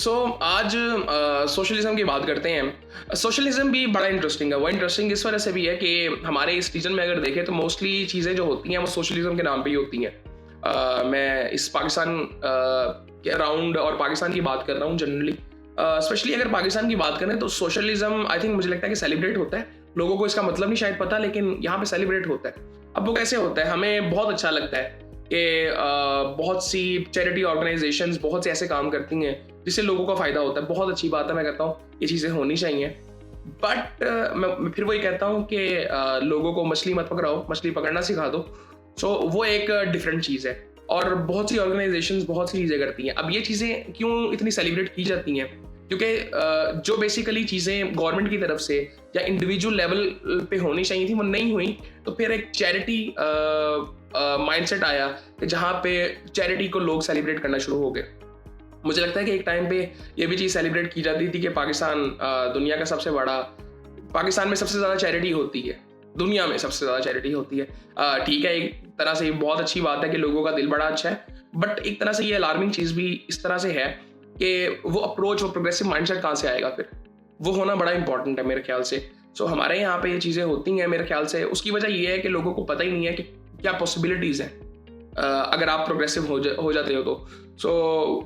आज सोशलिज्म की बात करते हैं। सोशलिज्म भी बड़ा इंटरेस्टिंग है। वो इंटरेस्टिंग इस वजह से भी है कि हमारे इस रीजन में अगर देखें तो मोस्टली चीज़ें जो होती हैं वो सोशलिज्म के नाम पे ही होती हैं। मैं इस पाकिस्तान के अराउंड और पाकिस्तान की बात कर रहा हूँ जनरली। स्पेशली अगर पाकिस्तान की बात करें तो सोशलिज्म आई थिंक मुझे लगता है कि सेलिब्रेट होता है। लोगों को इसका मतलब नहीं शायद पता, लेकिन यहाँ पे सेलिब्रेट होता है। अब वो कैसे होता है, हमें बहुत अच्छा लगता है कि बहुत सी चैरिटी ऑर्गेनाइजेशंस बहुत से ऐसे काम करती हैं जिससे लोगों का फायदा होता है। बहुत अच्छी बात है, मैं कहता हूँ ये चीज़ें होनी चाहिए। बट मैं फिर वही कहता हूँ कि लोगों को मछली मत पकड़ाओ, मछली पकड़ना सिखा दो। वो एक डिफरेंट चीज़ है। और बहुत सी ऑर्गेनाइजेशंस बहुत सी चीज़ें करती हैं। अब ये चीज़ें क्यों इतनी सेलिब्रेट की जाती हैं? क्योंकि जो बेसिकली चीज़ें गवर्नमेंट की तरफ से या इंडिविजुअल लेवल पे होनी चाहिए थी वो नहीं हुई, तो फिर एक चैरिटी माइंडसेट आया कि जहाँ पे चैरिटी को लोग सेलिब्रेट करना शुरू हो गए। मुझे लगता है कि एक टाइम पे ये भी चीज़ सेलिब्रेट की जाती थी कि दुनिया का सबसे बड़ा, पाकिस्तान में सबसे ज़्यादा चैरिटी होती है, दुनिया में सबसे ज़्यादा चैरिटी होती है। ठीक है, एक तरह से ये बहुत अच्छी बात है कि लोगों का दिल बड़ा अच्छा है, बट एक तरह से ये अलार्मिंग चीज़ भी इस तरह से है कि वो अप्रोच, वो प्रोग्रेसिव माइंडसेट कहाँ से आएगा फिर? वो होना बड़ा इंपॉर्टेंट है मेरे ख्याल से। हमारे यहाँ पे ये चीज़ें होती हैं मेरे ख्याल से, उसकी वजह ये है कि लोगों को पता ही नहीं है कि क्या पॉसिबिलिटीज़ हैं अगर आप प्रोग्रेसिव हो जाते हो तो।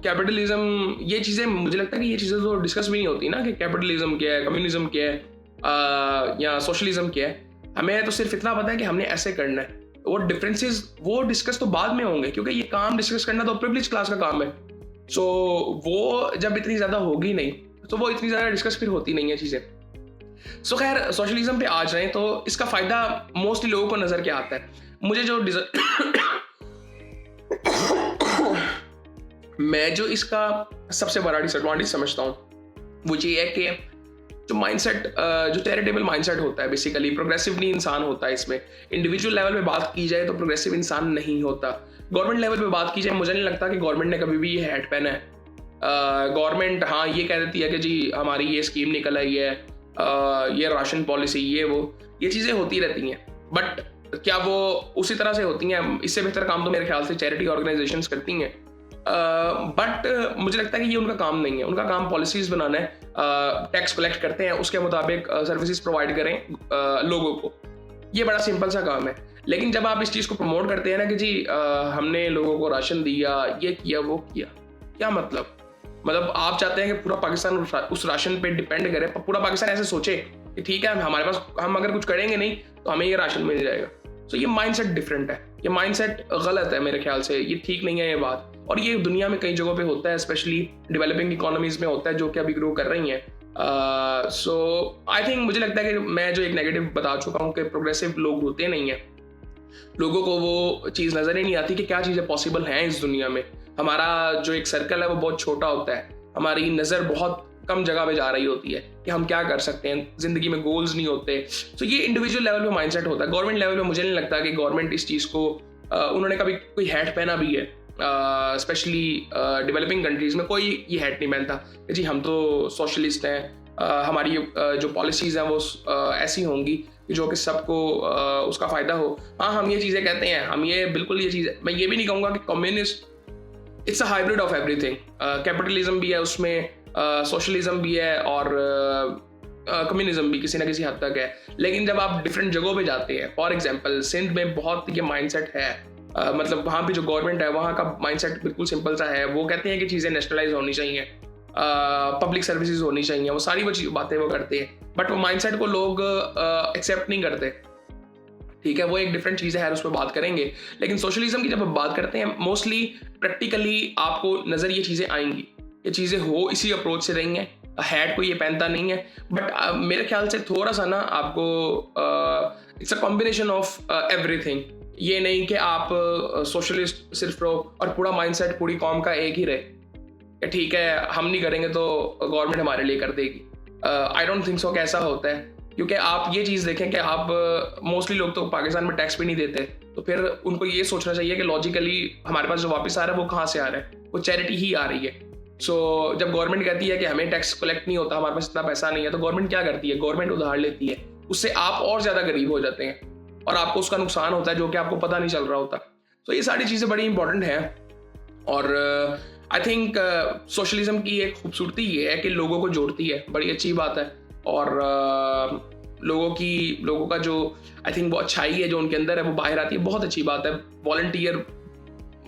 कैपिटलिज्म, ये चीज़ें मुझे लगता है कि ये चीज़ें तो डिस्कस भी नहीं होती ना कि कैपिटलिज्म क्या है, कम्युनिज्म क्या है, या सोशलिज्म क्या है। हमें तो सिर्फ इतना पता है कि हमने ऐसे करना है। वो डिफरेंसेस वो डिस्कस तो बाद में होंगे, क्योंकि ये काम डिस्कस करना तो प्रिविलेज क्लास का काम है। वो जब इतनी ज़्यादा होगी नहीं तो वो इतनी ज़्यादा डिस्कस फिर होती नहीं है चीज़ें। खैर, सोशलिज्म पे आ जाएं तो इसका फ़ायदा मोस्टली लोगों को नज़र क्या आता है? मुझे जो मैं जो इसका सबसे बड़ा डिसएडवांटेज समझता हूँ वो ये है कि जो माइंडसेट, जो चैरिटेबल माइंडसेट होता है, बेसिकली प्रोग्रेसिवली इंसान होता है। इसमें इंडिविजुअल लेवल पे बात की जाए तो प्रोग्रेसिव इंसान नहीं होता। गवर्नमेंट लेवल पे बात की जाए, मुझे नहीं लगता कि गवर्नमेंट ने कभी भी ये हैट पहना है। गवर्नमेंट हाँ ये कह देती है कि जी हमारी ये स्कीम निकल आई है, ये राशन पॉलिसी, ये चीज़ें होती रहती हैं, बट क्या वो उसी तरह से होती हैं? इससे बेहतर काम तो मेरे ख्याल से चैरिटी ऑर्गेनाइजेशंस करती हैं। बट मुझे लगता है कि ये उनका काम नहीं है। उनका काम पॉलिसीज बनाना है, टैक्स कलेक्ट करते हैं, उसके मुताबिक सर्विसेज प्रोवाइड करें लोगों को। ये बड़ा सिंपल सा काम है। लेकिन जब आप इस चीज़ को प्रमोट करते हैं ना कि जी हमने लोगों को राशन दिया, ये किया, वो किया, क्या मतलब आप चाहते हैं कि पूरा पाकिस्तान उस राशन पे डिपेंड करे, पूरा पाकिस्तान ऐसे सोचे कि ठीक है हमारे पास, हम अगर कुछ करेंगे नहीं तो हमें ये राशन मिल जाएगा। ये माइंडसेट डिफरेंट है, ये माइंडसेट गलत है मेरे ख्याल से, ये ठीक नहीं है ये बात। और ये दुनिया में कई जगहों पे होता है, स्पेशली डेवलपिंग इकोनॉमीज में होता है जो कि अभी ग्रो कर रही हैं। आई थिंक मुझे लगता है कि मैं जो एक नेगेटिव बता चुका हूँ कि प्रोग्रेसिव लोग होते नहीं हैं। लोगों को वो चीज़ नज़र ही नहीं आती कि क्या चीज़ें पॉसिबल हैं इस दुनिया में। हमारा जो एक सर्कल है वो बहुत छोटा होता है, हमारी नज़र बहुत कम जगह पे जा रही होती है कि हम क्या कर सकते हैं, ज़िंदगी में गोल्स नहीं होते। ये इंडिविजुअल लेवल पे माइंडसेट होता है। गवर्नमेंट लेवल पे मुझे नहीं लगता कि गवर्नमेंट इस चीज़ को उन्होंने कभी कोई हैट पहना भी है। स्पेशली डेवलपिंग कंट्रीज़ में कोई ये हैट नहीं पहनता कि जी हम तो सोशलिस्ट हैं, हमारी जो पॉलिसीज़ हैं वो ऐसी होंगी जो कि सबको उसका फ़ायदा हो। हाँ, हम ये चीज़ें कहते हैं, हम ये बिल्कुल ये चीज़, मैं ये भी नहीं कहूँगा कि communist, it's a hybrid of everything. Capitalism भी है उसमें, सोशलिज्म भी है और कम्युनिज्म भी किसी ना किसी हद तक है। लेकिन जब आप डिफरेंट जगहों पे जाते हैं, फॉर एग्जांपल सिंध में बहुत ये माइंडसेट है, मतलब वहाँ पे जो गवर्नमेंट है वहाँ का माइंडसेट बिल्कुल सिंपल सा है। वो कहते हैं कि चीज़ें नेशनलाइज होनी चाहिए, पब्लिक सर्विसेज होनी चाहिए, वो सारी बातें वो करते हैं, बट वो माइंडसेट को लोग एक्सेप्ट नहीं करते। ठीक है, वो एक डिफरेंट चीज़ है, उस पर बात करेंगे। लेकिन सोशलिज्म की जब आप बात करते हैं, मोस्टली प्रैक्टिकली आपको नज़र ये चीज़ें आएंगी, ये चीज़ें हो इसी अप्रोच से रही हैं। हैट को ये पहनता नहीं है, बट मेरे ख्याल से थोड़ा सा ना आपको it's a combination of everything. ये नहीं कि आप सोशलिस्ट सिर्फ रहो और पूरा माइंडसेट पूरी कौम का एक ही रहे, ठीक है हम नहीं करेंगे तो गवर्नमेंट हमारे लिए कर देगी। आई डोंट थिंक सो कि ऐसा होता है, क्योंकि आप ये चीज़ देखें कि आप मोस्टली लोग तो पाकिस्तान में टैक्स भी नहीं देते, तो फिर उनको ये सोचना चाहिए कि लॉजिकली हमारे पास जो वापस आ रहा है वो कहाँ से आ रहा है, वो चैरिटी ही आ रही है। जब गवर्नमेंट कहती है कि हमें टैक्स कलेक्ट नहीं होता, हमारे पास इतना पैसा नहीं है, तो गवर्नमेंट क्या करती है? गवर्नमेंट उधार लेती है, उससे आप और ज़्यादा गरीब हो जाते हैं और आपको उसका नुकसान होता है जो कि आपको पता नहीं चल रहा होता। ये सारी चीज़ें बड़ी इंपॉर्टेंट हैं। और आई थिंक सोशलिज्म की एक खूबसूरती ये है कि लोगों को जोड़ती है, बड़ी अच्छी बात है। और लोगों का जो आई थिंक वो अच्छाई है जो उनके अंदर है वो बाहर आती है, बहुत अच्छी बात है। वॉलंटियर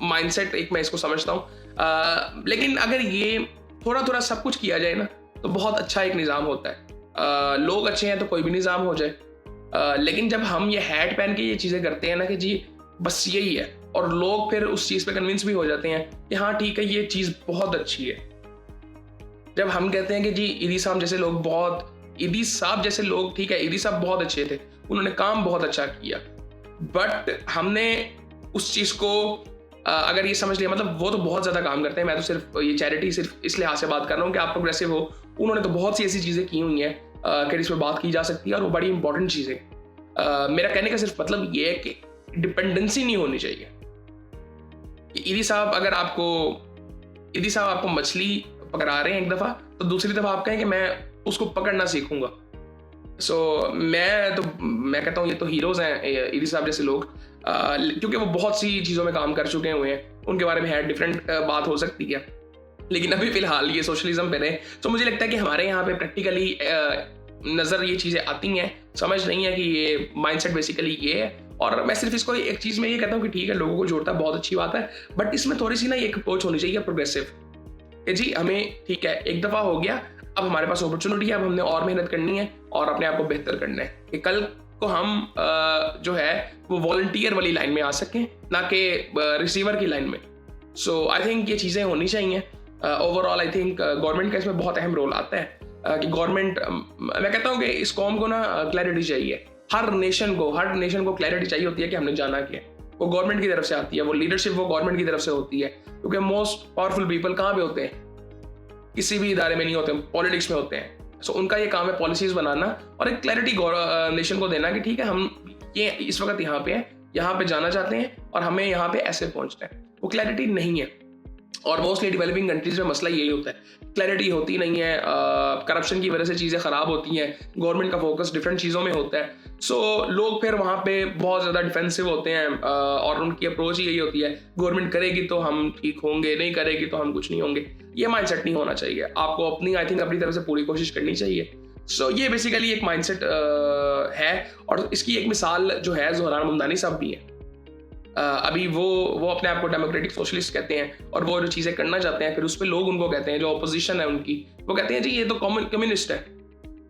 माइंडसेट एक मैं इसको समझता हूँ। लेकिन अगर ये थोड़ा थोड़ा सब कुछ किया जाए ना तो बहुत अच्छा एक निज़ाम होता है। लोग अच्छे हैं तो कोई भी निज़ाम हो जाए। लेकिन जब हम ये हैट पहन के ये चीज़ें करते हैं ना कि जी बस यही है, और लोग फिर उस चीज़ पे कन्विंस भी हो जाते हैं कि हाँ ठीक है ये चीज़ बहुत अच्छी है। जब हम कहते हैं कि जी ईदी साहब जैसे लोग ठीक है, ईदी साहब बहुत अच्छे थे, उन्होंने काम बहुत अच्छा किया, बट हमने उस चीज़ को अगर ये समझ लिया, मतलब वो तो बहुत ज़्यादा काम करते हैं, मैं तो सिर्फ ये चैरिटी सिर्फ इस लिहाज से बात कर रहा हूँ कि आप प्रोग्रेसिव हो। उन्होंने तो बहुत सी ऐसी चीज़ें की हुई हैं कि इस पर बात की जा सकती है और वो बड़ी इंपॉर्टेंट चीज़ें। मेरा कहने का सिर्फ मतलब ये है कि डिपेंडेंसी नहीं होनी चाहिए। ईदी साहब आपको मछली पकड़ा रहे हैं एक दफ़ा, तो दूसरी दफ़ा आप कहें कि मैं उसको पकड़ना सीखूंगा। मैं कहता हूँ ये तो हीरोज़ हैं ईदी साहब जैसे लोग, क्योंकि वो बहुत सी चीज़ों में काम कर चुके हुए हैं। उनके बारे में है डिफरेंट बात हो सकती है, लेकिन अभी फ़िलहाल ये सोशलिज्म पे रहे। तो मुझे लगता है कि हमारे यहाँ पे प्रैक्टिकली नज़र ये चीज़ें आती हैं, समझ नहीं है कि ये माइंडसेट बेसिकली ये है। और मैं सिर्फ इसको एक चीज़ में ये कहता हूँ कि ठीक है लोगों को जोड़ता है, बहुत अच्छी बात है, बट इसमें थोड़ी सी ना एक अप्रोच होनी चाहिए प्रोग्रेसिव कि जी हमें ठीक है एक दफ़ा हो गया, अब हमारे पास अपॉर्चुनिटी है, अब हमने और मेहनत करनी है और अपने आप को बेहतर करना है कि कल को हम जो है वो वॉलंटियर वाली लाइन में आ सकें, ना कि रिसीवर की लाइन में। सो आई थिंक ये चीज़ें होनी चाहिए। ओवरऑल आई थिंक गवर्नमेंट का इसमें बहुत अहम रोल आता है कि गवर्नमेंट, मैं कहता हूँ कि इस कॉम को ना क्लैरिटी चाहिए। हर नेशन को क्लैरिटी चाहिए होती है कि हमने जाना क्या है। वो गवर्नमेंट की तरफ से आती है, वो लीडरशिप वो गवर्नमेंट की तरफ से होती है, क्योंकि मोस्ट पावरफुल पीपल कहाँ पे होते हैं? किसी भी इदारे में नहीं होते, पॉलिटिक्स में होते हैं। सो उनका ये काम है पॉलिसीज बनाना और एक क्लैरिटी नेशन को देना कि ठीक है हम ये इस वक्त यहाँ पे हैं, यहाँ पे जाना चाहते हैं और हमें यहाँ पे ऐसे पहुँचना है। वो क्लैरिटी नहीं है और मोस्टली डेवलपिंग कंट्रीज में मसला यही होता है, क्लैरिटी होती नहीं है। करप्शन की वजह से चीज़ें ख़राब होती हैं, गवर्नमेंट का फोकस डिफरेंट चीज़ों में होता है। सो लोग फिर वहाँ पे बहुत ज़्यादा डिफेंसिव होते हैं और उनकी अप्रोच ही यही होती है, गवर्नमेंट करेगी तो हम ठीक होंगे, नहीं करेगी तो हम कुछ नहीं होंगे। ये माइंडसेट नहीं होना चाहिए। आपको अपनी तरफ से पूरी कोशिश करनी चाहिए। सो ये बेसिकली एक माइंडसेट है और इसकी एक मिसाल जो है ज़ोहरान ममदानी साहब भी है। अभी वो अपने आप को डेमोक्रेटिक सोशलिस्ट कहते हैं और वो जो चीज़ें करना चाहते हैं, फिर उस पर लोग उनको कहते हैं, जो अपोजिशन है उनकी, वो कहते हैं जी ये तो कम्युनिस्ट है।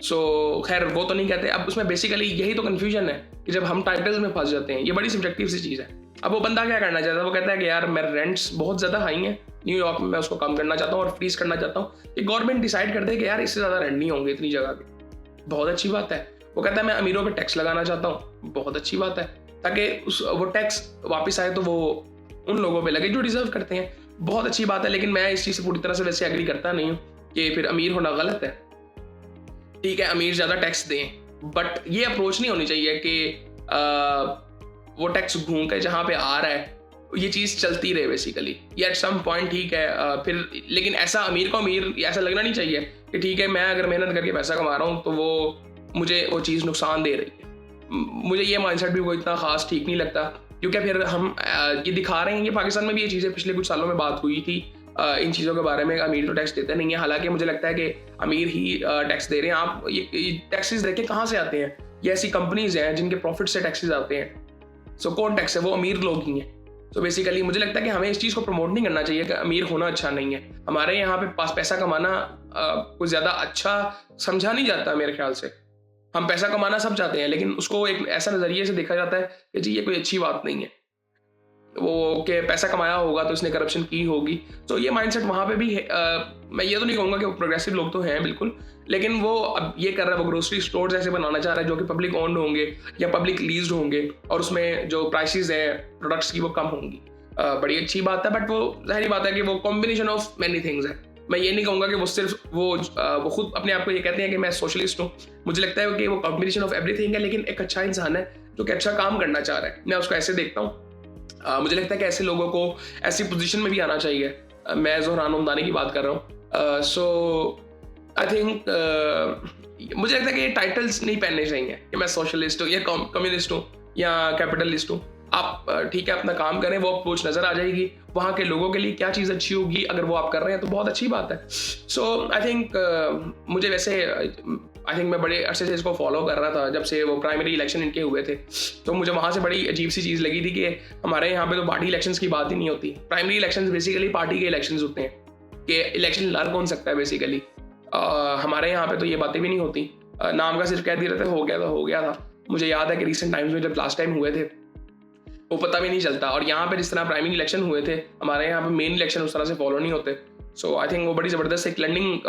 सो खैर वो तो नहीं कहते। अब उसमें बेसिकली यही तो कन्फ्यूजन है कि जब हम टाइटल्स में फंस जाते हैं, ये बड़ी सब्जेक्टिव सी चीज़ है। अब वो बंदा क्या करना चाहता है? वो कहता है कि यार मेरे रेंट्स बहुत ज़्यादा हाई हैं न्यूयॉर्क में, मैं उसको कम करना चाहता हूँ और फ्रीज करना चाहता हूँ कि गवर्नमेंट डिसाइड कर दे कि यार इससे ज़्यादा रेंट नहीं होंगे इतनी जगह पे। बहुत अच्छी बात है। वो कहता है मैं अमीरों पे टैक्स लगाना चाहता हूँ, बहुत अच्छी बात है, ताकि वो टैक्स वापस आए तो वो उन लोगों पे लगे जो डिजर्व करते हैं, बहुत अच्छी बात है। लेकिन मैं इस चीज़ से पूरी तरह से वैसे एग्री करता नहीं हूँ कि फिर अमीर होना गलत है। ठीक है अमीर ज़्यादा टैक्स दें, बट ये अप्रोच नहीं होनी चाहिए कि वो टैक्स घूम के जहाँ पे आ रहा है ये चीज़ चलती रहे बेसिकली। ये एट सम पॉइंट ठीक है फिर, लेकिन ऐसा अमीर को अमीर ऐसा लगना नहीं चाहिए कि ठीक है मैं अगर मेहनत करके पैसा कमा रहा हूँ तो मुझे वो चीज़ नुकसान दे रही है। मुझे ये माइंडसेट भी कोई इतना खास ठीक नहीं लगता, क्योंकि फिर हम ये दिखा रहे हैं। ये पाकिस्तान में भी ये चीज़ें पिछले कुछ सालों में बात हुई थी इन चीज़ों के बारे में, अमीर तो टैक्स देते नहीं है, हालांकि मुझे लगता है कि अमीर ही टैक्स दे रहे हैं। आप ये टैक्सेस देखे कहाँ से आते हैं? ये ऐसी कंपनीज हैं जिनके प्रॉफिट से टैक्सेस आते हैं। सो कौन टैक्स है? वो अमीर लोग ही हैं। तो बेसिकली मुझे लगता है कि हमें इस चीज़ को प्रमोट नहीं करना चाहिए कि अमीर होना अच्छा नहीं है। हमारे यहाँ पे पास पैसा कमाना कुछ ज़्यादा अच्छा समझा नहीं जाता मेरे ख्याल से। हम पैसा कमाना सब चाहते हैं, लेकिन उसको एक ऐसा नज़रिए से देखा जाता है कि जी ये कोई अच्छी बात नहीं है, वो कि पैसा कमाया होगा तो इसने करप्शन की होगी। तो ये माइंडसेट वहाँ पे भी है। मैं ये तो नहीं कहूँगा कि वो प्रोग्रेसिव लोग तो हैं बिल्कुल, लेकिन वो अब ये कर रहा है, वो ग्रोसरी स्टोर्स ऐसे बनाना चाह रहा है जो कि पब्लिक ओन्ड होंगे या पब्लिक लीज्ड होंगे और उसमें जो प्राइसेस हैं प्रोडक्ट्स की वो कम होंगी। बड़ी अच्छी बात है, बट वो जाहिर बात है कि वो कॉम्बिनेशन ऑफ मैनी थिंग्स है। मैं ये नहीं कहूँगा कि वो सिर्फ वो खुद अपने आप को ये कहते हैं कि मैं सोशलिस्ट हूँ। मुझे लगता है कि वो कॉम्बिनेशन ऑफ एवरीथिंग है, लेकिन एक अच्छा इंसान है जो कि अच्छा काम करना चाह रहा है। मैं उसको ऐसे देखता हूँ। मुझे लगता है कि ऐसे लोगों को ऐसी पोजीशन में भी आना चाहिए। मैं ज़ोहरान ममदानी की बात कर रहा हूँ। सो आई थिंक मुझे लगता है कि ये टाइटल्स नहीं पहनने चाहिए कि मैं सोशलिस्ट हूँ या कम्युनिस्ट हूँ या कैपिटलिस्ट हूँ। आप ठीक है अपना काम करें, वो अप्रोच नज़र आ जाएगी, वहाँ के लोगों के लिए क्या चीज़ अच्छी होगी, अगर वो आप कर रहे हैं तो बहुत अच्छी बात है। सो आई थिंक मुझे वैसे आई थिंक मैं बड़े अरसे से इसको फॉलो कर रहा था, जब से वो प्राइमरी इलेक्शन इनके हुए थे, तो मुझे वहाँ से बड़ी अजीब सी चीज़ लगी थी कि हमारे यहाँ पे तो पार्टी इलेक्शंस की बात ही नहीं होती। प्राइमरी इलेक्शंस बेसिकली पार्टी के इलेक्शंस होते हैं कि इलेक्शन लड़ कौन सकता है बेसिकली। हमारे यहाँ पे तो ये बातें भी नहीं होती, नाम का सिर्फ कह दिए रहते हो गया तो हो गया था। मुझे याद है कि रिसेंट टाइम्स में जब लास्ट टाइम हुए थे वो पता भी नहीं चलता, और यहाँ पे जिस तरह प्राइमरी इलेक्शन हुए थे, हमारे यहाँ पे मेन इलेक्शन उस तरह से फॉलो नहीं होते। सो आई थिंक वो बड़ी ज़बरदस्त एक लर्निंग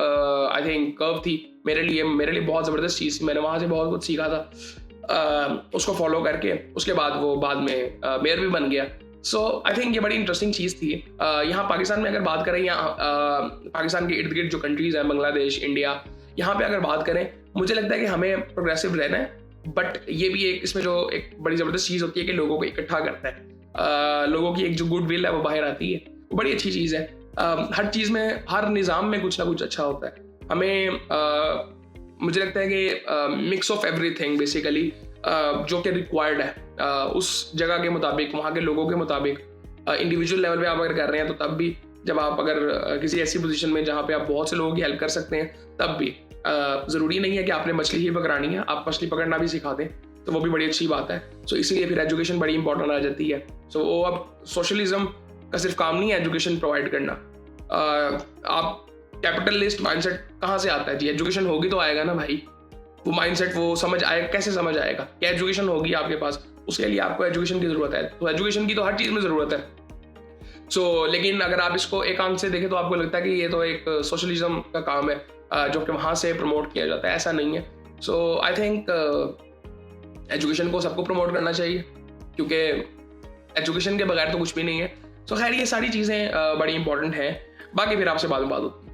आई थिंक कर्व थी मेरे लिए बहुत ज़बरदस्त चीज़ थी। मैंने वहाँ से बहुत कुछ सीखा था उसको फॉलो करके। उसके बाद वो बाद में मेयर भी बन गया। सो आई थिंक ये बड़ी इंटरेस्टिंग चीज़ थी। यहाँ पाकिस्तान में अगर बात करें, यहाँ पाकिस्तान के इर्द गिर्द जो कंट्रीज़ हैं, बांग्लादेश, इंडिया, यहाँ पे अगर बात करें, मुझे लगता है कि हमें प्रोग्रेसिव रहना है, बट ये भी एक इसमें जो एक बड़ी ज़बरदस्त चीज़ होती है कि लोगों को इकट्ठा करता है, लोगों की एक जो गुड विल है वो बाहर आती है, वो बड़ी अच्छी चीज़ है। हर चीज़ में, हर निज़ाम में कुछ ना कुछ अच्छा होता है। हमें मुझे लगता है कि मिक्स ऑफ एवरीथिंग बेसिकली जो कि रिक्वायर्ड है उस जगह के मुताबिक, वहाँ के लोगों के मुताबिक, इंडिविजुअल लेवल पे आप अगर कर रहे हैं तो तब भी, जब आप अगर किसी ऐसी पोजीशन में जहाँ पे आप बहुत से लोगों की हेल्प कर सकते हैं तब भी, ज़रूरी नहीं है कि आपने मछली ही पकड़ानी है, आप मछली पकड़ना भी सिखा दें तो वो भी बड़ी अच्छी बात है। सो इसलिए फिर एजुकेशन बड़ी इंपॉर्टेंट आ जाती है। सो वो अब सोशलिज्म का सिर्फ काम नहीं है एजुकेशन प्रोवाइड करना। आप कैपिटलिस्ट माइंडसेट कहाँ से आता है जी? एजुकेशन होगी तो आएगा ना भाई। वो माइंडसेट वो समझ आएगा, कैसे समझ आएगा? क्या एजुकेशन होगी आपके पास, उसके लिए आपको एजुकेशन की ज़रूरत है। तो एजुकेशन की तो हर चीज़ में ज़रूरत है। लेकिन अगर आप इसको एक आंख से देखें तो आपको लगता है कि ये तो एक सोशलिज्म का काम है जो कि वहाँ से प्रमोट किया जाता है। ऐसा नहीं है। सो आई थिंक एजुकेशन को सबको प्रमोट करना चाहिए, क्योंकि एजुकेशन के बगैर तो कुछ भी नहीं है। खैर ये सारी चीज़ें बड़ी इंपॉर्टेंट हैं। बाकी फिर आपसे बाद में बात होती है।